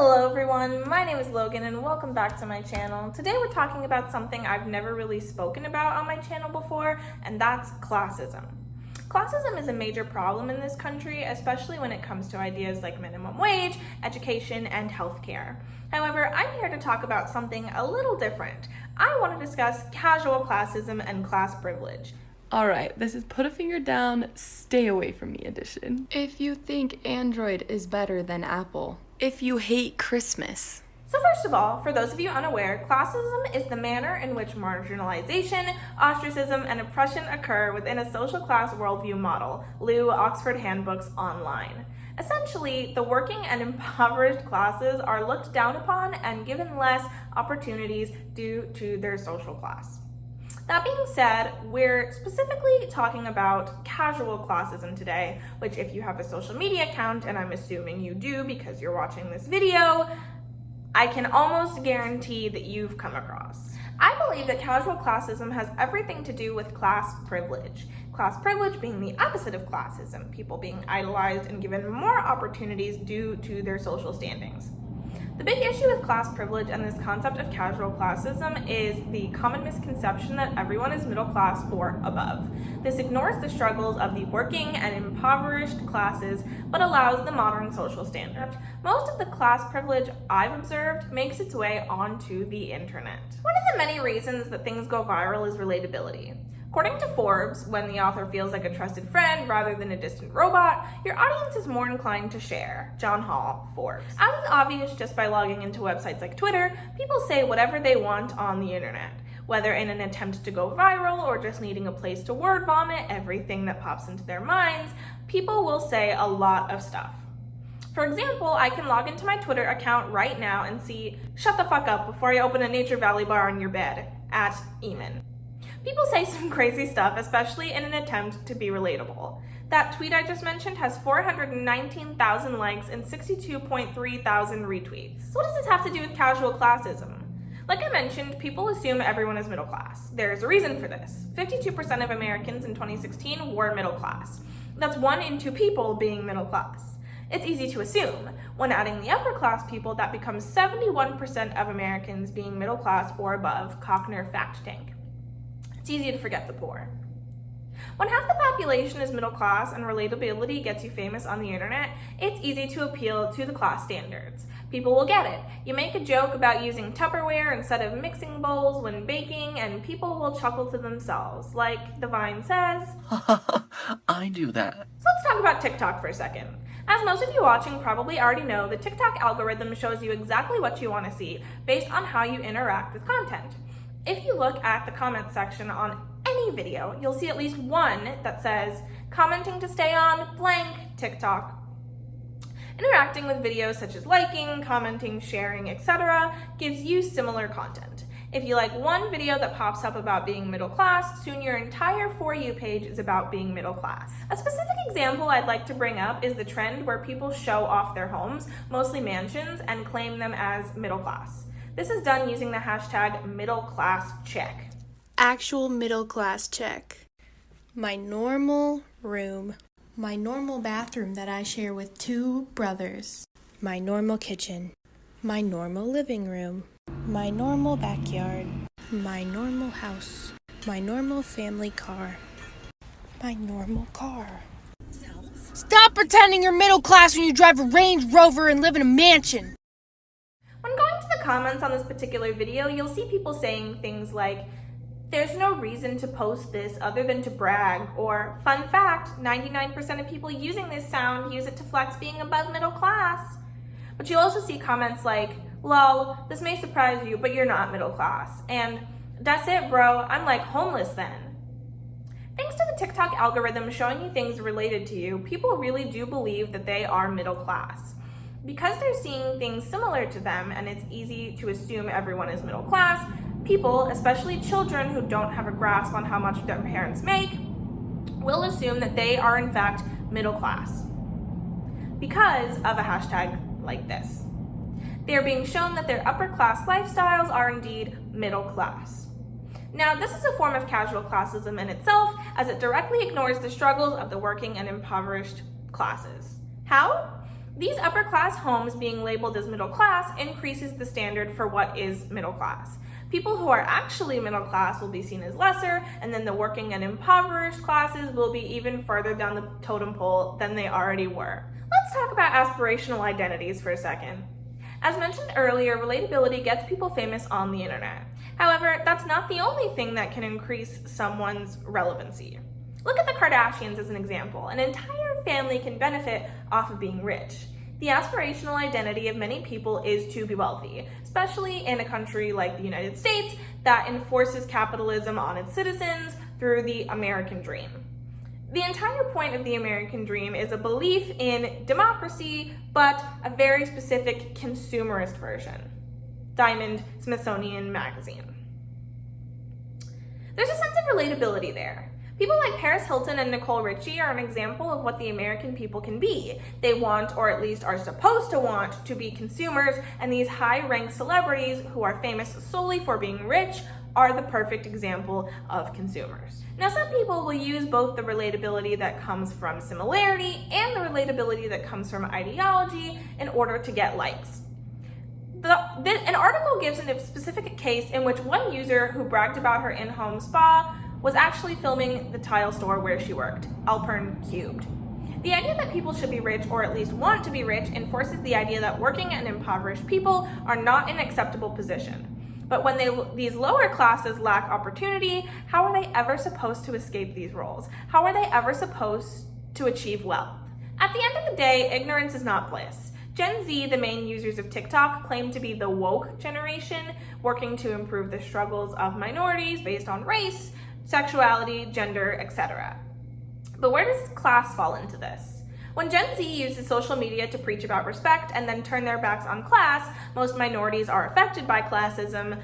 Hello everyone, my name is Logan and welcome back to my channel. Today we're talking about something I've never really spoken about on my channel before, and that's classism. Classism is a major problem in this country, especially when it comes to ideas like minimum wage, education, and healthcare. However, I'm here to talk about something a little different. I want to discuss casual classism and class privilege. Alright, this is put a finger down, stay away from me edition. If you think Android is better than Apple. If you hate Christmas. So first of all, for those of you unaware, classism is the manner in which marginalization, ostracism, and oppression occur within a social class worldview model, Lou Oxford Handbooks Online. Essentially, the working and impoverished classes are looked down upon and given less opportunities due to their social class. That being said, we're specifically talking about casual classism today, which if you have a social media account, and I'm assuming you do because you're watching this video, I can almost guarantee that you've come across. I believe that casual classism has everything to do with class privilege. Class privilege being the opposite of classism, people being idolized and given more opportunities due to their social standings. The big issue with class privilege and this concept of casual classism is the common misconception that everyone is middle class or above. This ignores the struggles of the working and impoverished classes, but allows the modern social standard. Most of the class privilege I've observed makes its way onto the internet. One of the many reasons that things go viral is relatability. According to Forbes, when the author feels like a trusted friend rather than a distant robot, your audience is more inclined to share. John Hall, Forbes. As is obvious just by logging into websites like Twitter, people say whatever they want on the internet. Whether in an attempt to go viral or just needing a place to word vomit everything that pops into their minds, people will say a lot of stuff. For example, I can log into my Twitter account right now and see, "Shut the fuck up before I open a Nature Valley bar on your bed," at Eamon. People say some crazy stuff, especially in an attempt to be relatable. That tweet I just mentioned has 419,000 likes and 62.3 thousand retweets. So what does this have to do with casual classism? Like I mentioned, people assume everyone is middle class. There's a reason for this. 52% of Americans in 2016 were middle class. That's 1 in 2 people being middle class. It's easy to assume. When adding the upper class people, that becomes 71% of Americans being middle class or above, Cochner Fact Tank. It's easy to forget the poor. When half the population is middle class and relatability gets you famous on the internet, it's easy to appeal to the class standards. People will get it. You make a joke about using Tupperware instead of mixing bowls when baking, and people will chuckle to themselves, like the Vine says. I do that. So let's talk about TikTok for a second. As most of you watching probably already know, the TikTok algorithm shows you exactly what you want to see based on how you interact with content. If you look at the comment section on any video, you'll see at least one that says, commenting to stay on blank TikTok. Interacting with videos such as liking, commenting, sharing, etc. gives you similar content. If you like one video that pops up about being middle class, soon your entire For You page is about being middle class. A specific example I'd like to bring up is the trend where people show off their homes, mostly mansions, and claim them as middle class. This is done using the hashtag #middleclasscheck. Actual middle class check. My normal room. My normal bathroom that I share with 2 brothers. My normal kitchen. My normal living room. My normal backyard. My normal house. My normal family car. My normal car. Stop pretending you're middle class when you drive a Range Rover and live in a mansion. When going to the comments on this particular video, you'll see people saying things like, "There's no reason to post this other than to brag," or "Fun fact, 99% of people using this sound use it to flex being above middle class." But you'll also see comments like, "Lol, this may surprise you, but you're not middle class," and "That's it, bro, I'm like homeless then." Thanks to the TikTok algorithm showing you things related to you, people really do believe that they are middle class. Because they're seeing things similar to them and it's easy to assume everyone is middle class, people, especially children who don't have a grasp on how much their parents make, will assume that they are in fact middle class because of a hashtag like this. They are being shown that their upper class lifestyles are indeed middle class. Now, this is a form of casual classism in itself, as it directly ignores the struggles of the working and impoverished classes. How? These upper class homes being labeled as middle class increases the standard for what is middle class. People who are actually middle class will be seen as lesser, and then the working and impoverished classes will be even further down the totem pole than they already were. Let's talk about aspirational identities for a second. As mentioned earlier, relatability gets people famous on the internet. However, that's not the only thing that can increase someone's relevancy. Look at the Kardashians as an example. An entire family can benefit off of being rich. The aspirational identity of many people is to be wealthy, especially in a country like the United States that enforces capitalism on its citizens through the American dream. The entire point of the American dream is a belief in democracy, but a very specific consumerist version. Diamond, Smithsonian Magazine. There's a sense of relatability there. People like Paris Hilton and Nicole Richie are an example of what the American people can be. They want, or at least are supposed to want, to be consumers, and these high-ranked celebrities who are famous solely for being rich are the perfect example of consumers. Now, some people will use both the relatability that comes from similarity and the relatability that comes from ideology in order to get likes. An article gives a specific case in which one user who bragged about her in-home spa was actually filming the tile store where she worked, Alpern Cubed. The idea that people should be rich, or at least want to be rich, enforces the idea that working and impoverished people are not in an acceptable position. But when these lower classes lack opportunity, how are they ever supposed to escape these roles? How are they ever supposed to achieve wealth? At the end of the day, ignorance is not bliss. Gen Z, the main users of TikTok, claim to be the woke generation, working to improve the struggles of minorities based on race, sexuality, gender, etc. But where does class fall into this? When Gen Z uses social media to preach about respect and then turn their backs on class, most minorities are affected by classism.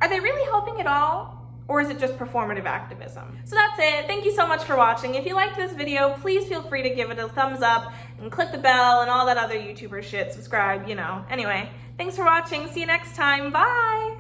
Are they really helping at all? Or is it just performative activism? So that's it. Thank you so much for watching. If you liked this video, please feel free to give it a thumbs up and click the bell and all that other YouTuber shit. Subscribe, you know. Anyway, thanks for watching. See you next time. Bye!